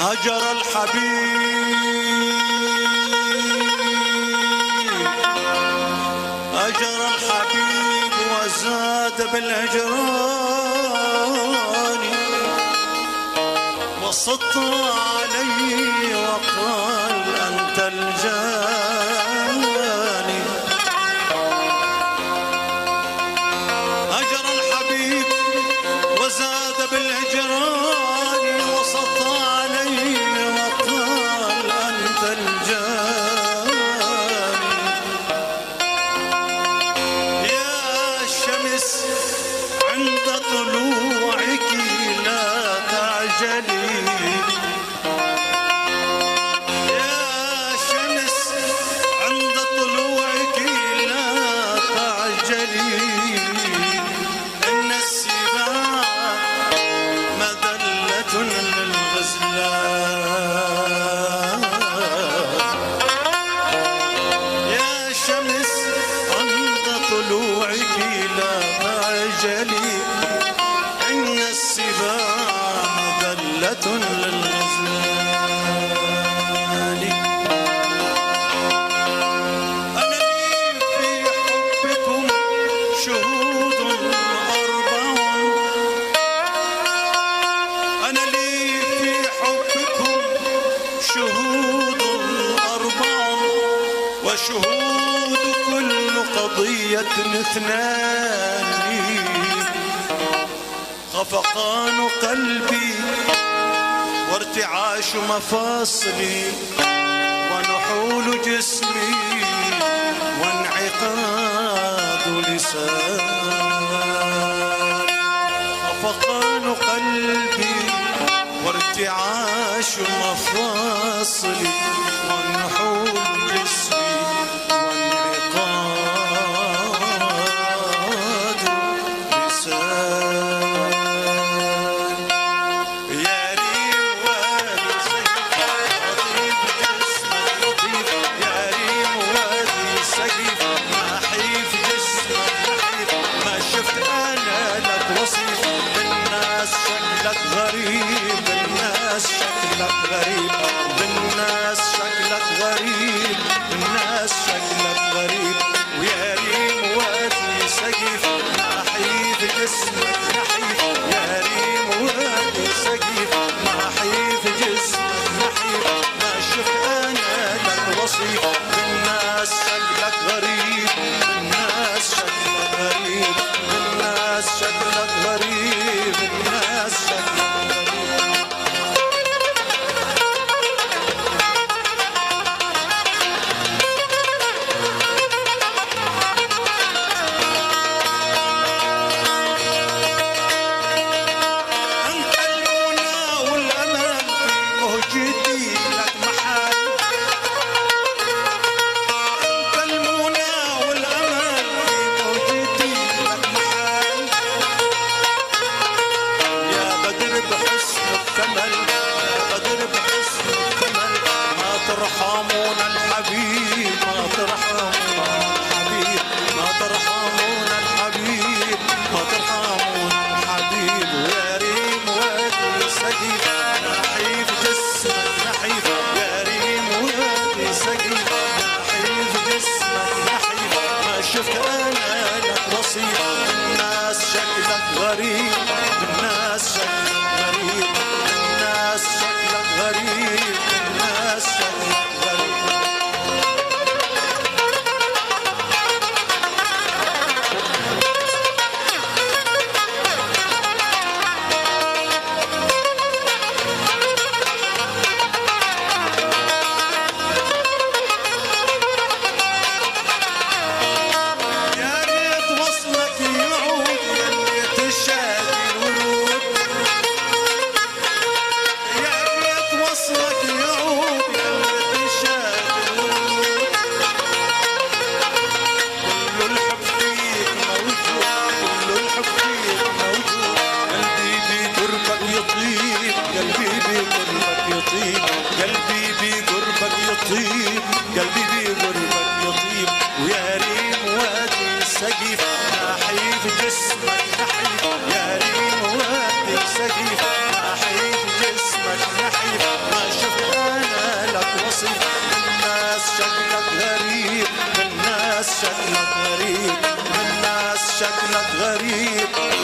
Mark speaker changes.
Speaker 1: هجر الحبيب وزاد بالهجران وسط علي وقال أنت الجاني. هجر الحبيب وزاد بالهجران وسط علي وقال أنت الجاني. يا شمس عند طلوعك لا تعجلي، يا شمس عند طلوعك لا تعجلي، إن السباع مذلة للغزلان. يا شمس عند طلوعك لا تعجلي، إن السباع مذلة للغزلان. أنا لي في حبكم شهود أربع، أنا لي في حبكم شهود أربع، وشهود كل قضية اثنان. خفقان قلبي وارتعاش مفاصلي ونحول جسمي وانعقاد لساني. خفقان قلبي وارتعاش مفاصلي ونحول جسمي وانعقاد لساني. غريب الناس شكلك غريب، بالناس شكلك غريب، الناس شكلك غريب. ويا ريم وادي سقيف نحيف جسمك نحيف، يا ريم وادي سقيف نحيف جسمك نحيف. ما شفت انا لك وصيف، بالناس شكلك غريب، بالناس شكلك غريب، بالناس شكلك غريب، الناس شكلك ترحمون الحبيب، ما ترحمون الحبيب، ما ترحمون الحبيب، ما ترحمون الحبيب. ويا ريم وادي سقيف نحيف جسمك نحيف، يا ريم وادي سقيف نحيف جسمك نحيف. ما شفت انا لك وصيف، الناس شكلك غريب، الناس شكلك غريب، الناس شكلك غريب، الناس شكلك غريب. يا ريت وصلك يعود يا ريت الشادي ورود، يا ريت وصلك يعود يا ريت الشادي ورود. كل الحب فيك موجود، كل الحب فيك موجود. قلبي بقربك يطيب، قلبي بقربك يطيب، قلبي بقربك يطيب، قلبي بقربك يطيب. ويا ريم وادي سقيف نحيف جسمك نحيف، يا ريم وادي سقيف نحيف جسمك نحيف. شكلك غريب، من الناس شكلك غريب.